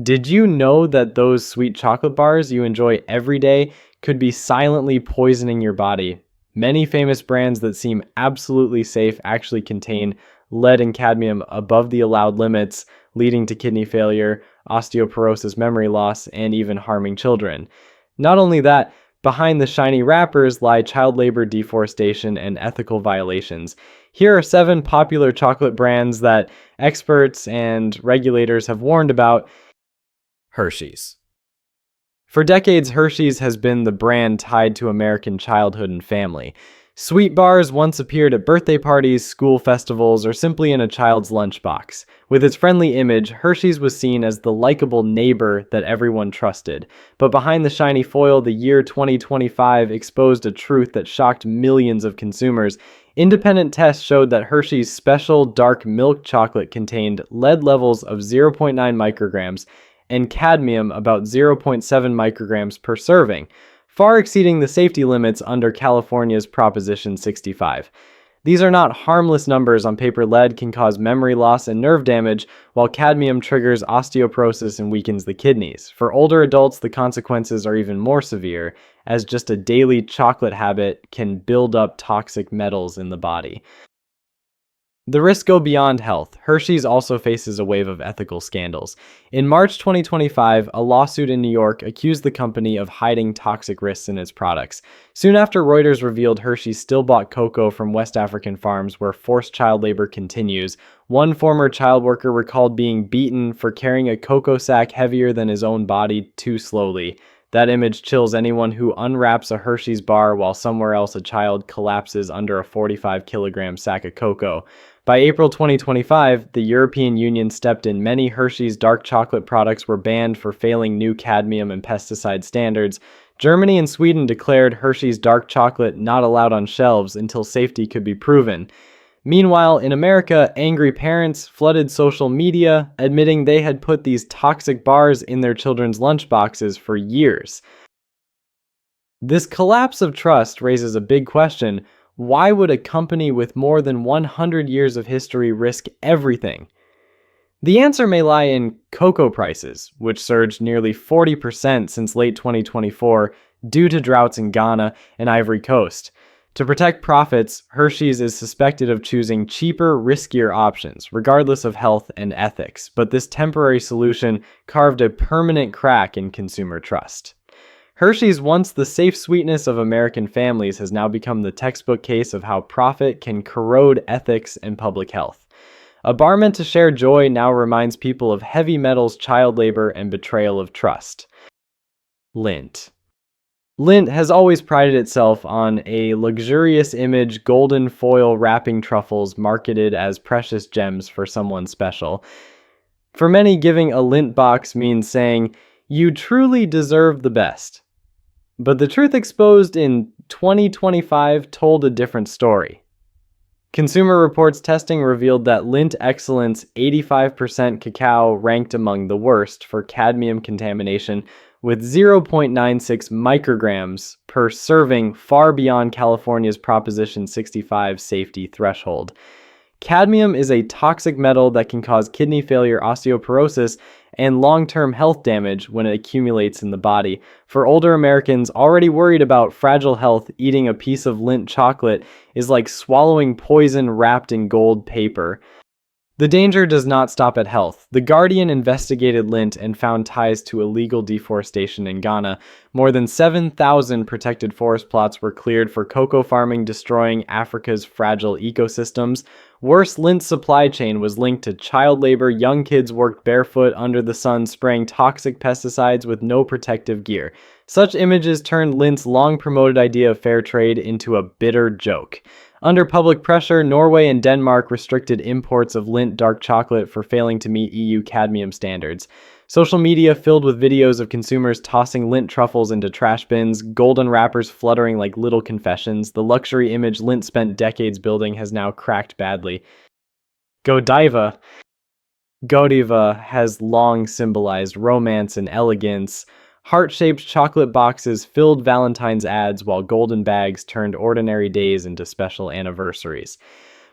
Did you know that those sweet chocolate bars you enjoy every day could be silently poisoning your body? Many famous brands that seem absolutely safe actually contain lead and cadmium above the allowed limits, leading to kidney failure, osteoporosis, memory loss, and even harming children. Not only that, behind the shiny wrappers lie child labor, deforestation, and ethical violations. Here are 7 popular chocolate brands that experts and regulators have warned about. Hershey's. For decades, Hershey's has been the brand tied to American childhood and family. Sweet bars once appeared at birthday parties, school festivals, or simply in a child's lunchbox. With its friendly image, Hershey's was seen as the likable neighbor that everyone trusted. But behind the shiny foil, the year 2025 exposed a truth that shocked millions of consumers. Independent tests showed that Hershey's special dark milk chocolate contained lead levels of 0.9 micrograms and cadmium about 0.7 micrograms per serving, far exceeding the safety limits under California's Proposition 65. These are not harmless numbers on paper. Lead can cause memory loss and nerve damage, while cadmium triggers osteoporosis and weakens the kidneys. For older adults, the consequences are even more severe, as just a daily chocolate habit can build up toxic metals in the body. The risks go beyond health. Hershey's also faces a wave of ethical scandals. In March 2025, a lawsuit in New York accused the company of hiding toxic risks in its products. Soon after, Reuters revealed Hershey still bought cocoa from West African farms where forced child labor continues. One former child worker recalled being beaten for carrying a cocoa sack heavier than his own body too slowly. That image chills anyone who unwraps a Hershey's bar while somewhere else a child collapses under a 45-kilogram sack of cocoa. By April 2025, the European Union stepped in. Many Hershey's dark chocolate products were banned for failing new cadmium and pesticide standards. Germany and Sweden declared Hershey's dark chocolate not allowed on shelves until safety could be proven. Meanwhile, in America, angry parents flooded social media, admitting they had put these toxic bars in their children's lunchboxes for years. This collapse of trust raises a big question. Why would a company with more than 100 years of history risk everything? The answer may lie in cocoa prices, which surged nearly 40% since late 2024 due to droughts in Ghana and Ivory Coast. To protect profits, Hershey's is suspected of choosing cheaper, riskier options, regardless of health and ethics. But this temporary solution carved a permanent crack in consumer trust. Hershey's, once the safe sweetness of American families, has now become the textbook case of how profit can corrode ethics and public health. A bar meant to share joy now reminds people of heavy metals, child labor, and betrayal of trust. Lindt. Lindt has always prided itself on a luxurious image, golden foil wrapping truffles marketed as precious gems for someone special. For many, giving a Lindt box means saying, "You truly deserve the best." But the truth exposed in 2025 told a different story. Consumer Reports testing revealed that Lindt Excellence 85% cacao ranked among the worst for cadmium contamination, with 0.96 micrograms per serving, far beyond California's Proposition 65 safety threshold. Cadmium is a toxic metal that can cause kidney failure, osteoporosis, and long-term health damage when it accumulates in the body. For older Americans already worried about fragile health, eating a piece of Lindt chocolate is like swallowing poison wrapped in gold paper. The danger does not stop at health. The Guardian investigated Lindt and found ties to illegal deforestation in Ghana. More than 7,000 protected forest plots were cleared for cocoa farming, destroying Africa's fragile ecosystems. Worse, Lindt's supply chain was linked to child labor. Young kids worked barefoot under the sun, spraying toxic pesticides with no protective gear. Such images turned Lindt's long-promoted idea of fair trade into a bitter joke. Under public pressure, Norway and Denmark restricted imports of Lindt dark chocolate for failing to meet EU cadmium standards. Social media filled with videos of consumers tossing Lindt truffles into trash bins, golden wrappers fluttering like little confessions. The luxury image Lindt spent decades building has now cracked badly. Godiva. Godiva has long symbolized romance and elegance. Heart-shaped chocolate boxes filled Valentine's ads, while golden bags turned ordinary days into special anniversaries.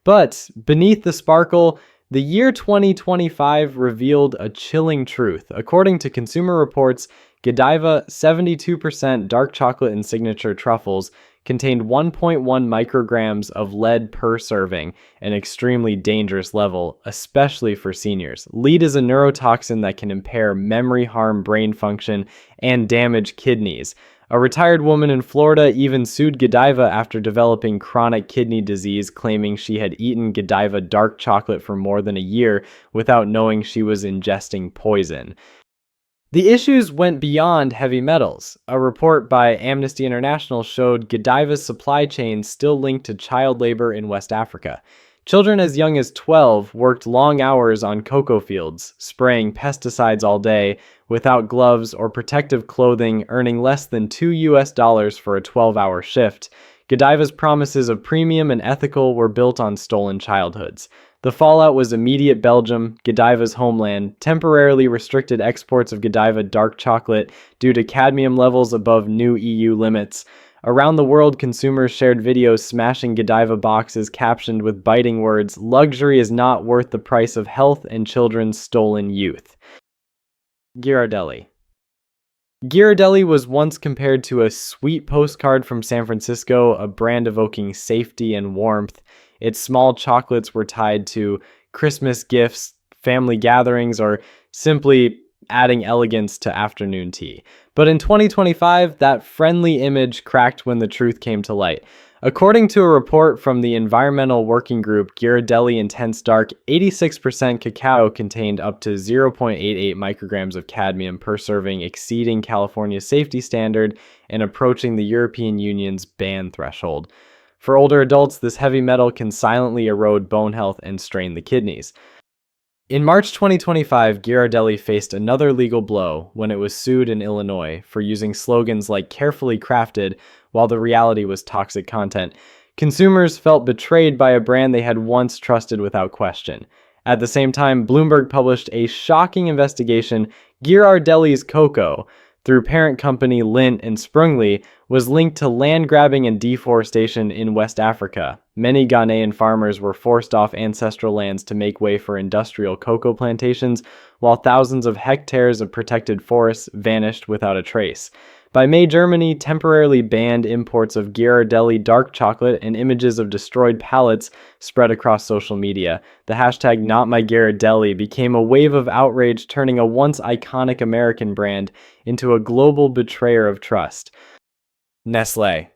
But beneath the sparkle, The year 2025 revealed a chilling truth. According to Consumer Reports, Godiva 72% dark chocolate and signature truffles contained 1.1 micrograms of lead per serving, an extremely dangerous level, especially for seniors. Lead is a neurotoxin that can impair memory, harm brain function, and damage kidneys. A retired woman in Florida even sued Godiva after developing chronic kidney disease, claiming she had eaten Godiva dark chocolate for more than a year without knowing she was ingesting poison. The issues went beyond heavy metals. A report by Amnesty International showed Godiva's supply chain still linked to child labor in West Africa. Children as young as 12 worked long hours on cocoa fields, spraying pesticides all day, without gloves or protective clothing, earning less than $2 for a 12-hour shift. Godiva's promises of premium and ethical were built on stolen childhoods. The fallout was immediate. Belgium, Godiva's homeland, temporarily restricted exports of Godiva dark chocolate due to cadmium levels above new EU limits. Around the world, consumers shared videos smashing Godiva boxes captioned with biting words, "Luxury is not worth the price of health and children's stolen youth." Ghirardelli. Ghirardelli was once compared to a sweet postcard from San Francisco, a brand evoking safety and warmth. Its small chocolates were tied to Christmas gifts, family gatherings, or simply adding elegance to afternoon tea. But in 2025, that friendly image cracked when the truth came to light. According to a report from the Environmental Working Group, Ghirardelli Intense Dark 86% cacao contained up to 0.88 micrograms of cadmium per serving, exceeding California's safety standard and approaching the European Union's ban threshold. For older adults, this heavy metal can silently erode bone health and strain the kidneys. In March 2025, Ghirardelli faced another legal blow when it was sued in Illinois for using slogans like "carefully crafted" while the reality was toxic content. Consumers felt betrayed by a brand they had once trusted without question. At the same time, Bloomberg published a shocking investigation. Ghirardelli's cocoa, through parent company Lindt and Sprungli, was linked to land grabbing and deforestation in West Africa. Many Ghanaian farmers were forced off ancestral lands to make way for industrial cocoa plantations, while thousands of hectares of protected forests vanished without a trace. By May, Germany temporarily banned imports of Ghirardelli dark chocolate, and images of destroyed pallets spread across social media. The hashtag #NotMyGhirardelli became a wave of outrage, turning a once iconic American brand into a global betrayer of trust. Nestlé.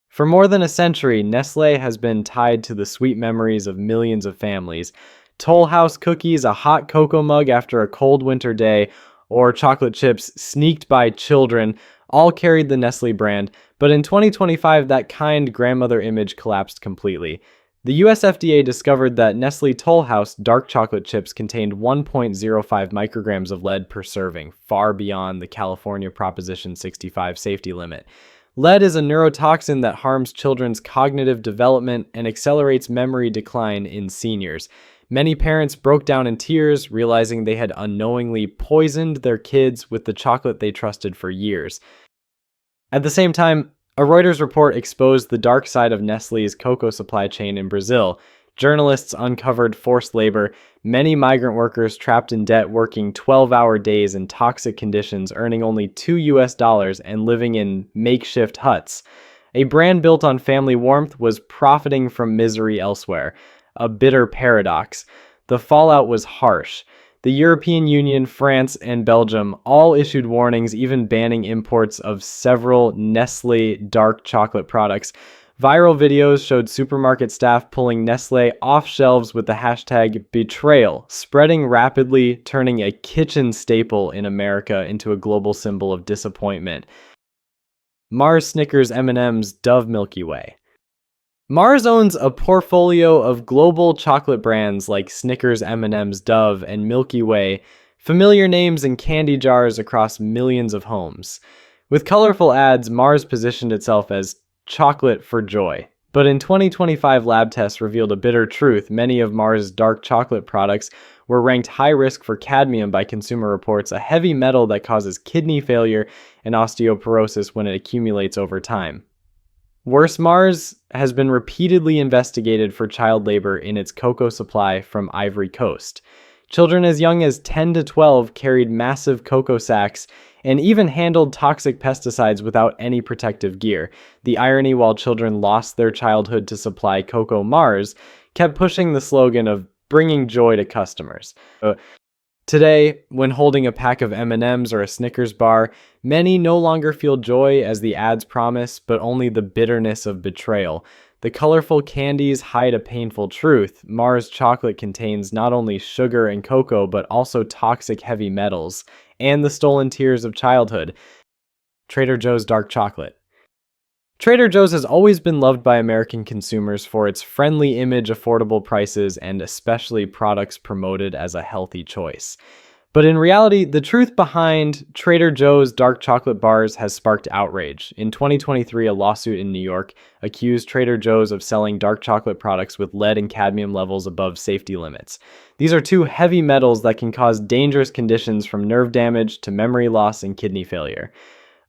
For more than a century, Nestlé has been tied to the sweet memories of millions of families. Toll House cookies, a hot cocoa mug after a cold winter day, or chocolate chips sneaked by children all carried the Nestlé brand, but in 2025 that kind grandmother image collapsed completely. The US FDA discovered that Nestlé Toll House dark chocolate chips contained 1.05 micrograms of lead per serving, far beyond the California Proposition 65 safety limit. Lead is a neurotoxin that harms children's cognitive development and accelerates memory decline in seniors. Many parents broke down in tears, realizing they had unknowingly poisoned their kids with the chocolate they trusted for years. At the same time, a Reuters report exposed the dark side of Nestlé's cocoa supply chain in Brazil. Journalists uncovered forced labor, many migrant workers trapped in debt working 12-hour days in toxic conditions, earning only $2 and living in makeshift huts. A brand built on family warmth was profiting from misery elsewhere. A bitter paradox. The fallout was harsh. The European Union, France, and Belgium all issued warnings, even banning imports of several Nestlé dark chocolate products. Viral videos showed supermarket staff pulling Nestlé off shelves with the hashtag #betrayal, spreading rapidly, turning a kitchen staple in America into a global symbol of disappointment. Mars, Snickers, M&M's, Dove, Milky Way. Mars owns a portfolio of global chocolate brands like Snickers, M&M's, Dove, and Milky Way, familiar names in candy jars across millions of homes. With colorful ads, Mars positioned itself as chocolate for joy. But in 2025, lab tests revealed a bitter truth. Many of Mars' dark chocolate products were ranked high risk for cadmium by Consumer Reports, a heavy metal that causes kidney failure and osteoporosis when it accumulates over time. Worse, Mars has been repeatedly investigated for child labor in its cocoa supply from Ivory Coast. Children as young as 10 to 12 carried massive cocoa sacks and even handled toxic pesticides without any protective gear. The irony, while children lost their childhood to supply Cocoa Mars, kept pushing the slogan of bringing joy to customers. Today, when holding a pack of M&Ms or a Snickers bar, many no longer feel joy as the ads promise, but only the bitterness of betrayal. The colorful candies hide a painful truth. Mars chocolate contains not only sugar and cocoa, but also toxic heavy metals and the stolen tears of childhood. Trader Joe's dark chocolate. Trader Joe's has always been loved by American consumers for its friendly image, affordable prices, and especially products promoted as a healthy choice. But in reality, the truth behind Trader Joe's dark chocolate bars has sparked outrage. In 2023, a lawsuit in New York accused Trader Joe's of selling dark chocolate products with lead and cadmium levels above safety limits. These are two heavy metals that can cause dangerous conditions from nerve damage to memory loss and kidney failure.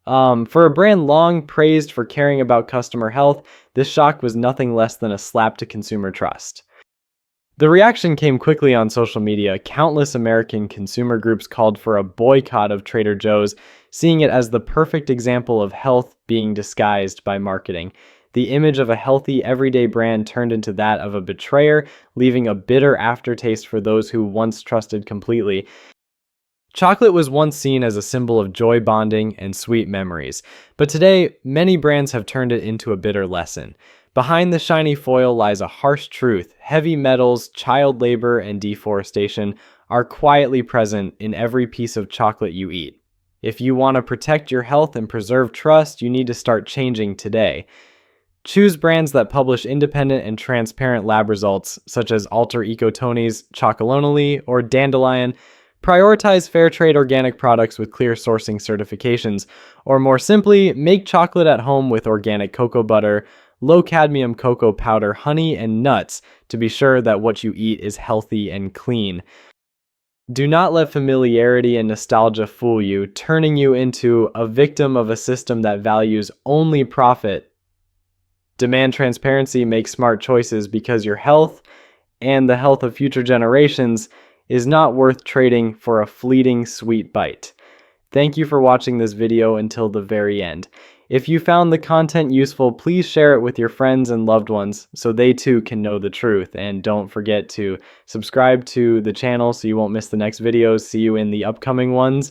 For a brand long praised for caring about customer health, this shock was nothing less than a slap to consumer trust. The reaction came quickly on social media. Countless American consumer groups called for a boycott of Trader Joe's, seeing it as the perfect example of health being disguised by marketing. The image of a healthy, everyday brand turned into that of a betrayer, leaving a bitter aftertaste for those who once trusted completely. Chocolate was once seen as a symbol of joy bonding and sweet memories, but today, many brands have turned it into a bitter lesson. Behind the shiny foil lies a harsh truth. Heavy metals, child labor, and deforestation are quietly present in every piece of chocolate you eat. If you want to protect your health and preserve trust, you need to start changing today. Choose brands that publish independent and transparent lab results, such as Alter Eco Tony's Chocolonely or Dandelion. Prioritize fair trade organic products with clear sourcing certifications, or more simply, make chocolate at home with organic cocoa butter, low cadmium cocoa powder, honey, and nuts to be sure that what you eat is healthy and clean. Do not let familiarity and nostalgia fool you, turning you into a victim of a system that values only profit. Demand transparency, make smart choices, because your health and the health of future generations is not worth trading for a fleeting sweet bite. Thank you for watching this video until the very end. If you found the content useful, please share it with your friends and loved ones so they too can know the truth. And don't forget to subscribe to the channel so you won't miss the next videos. See you in the upcoming ones.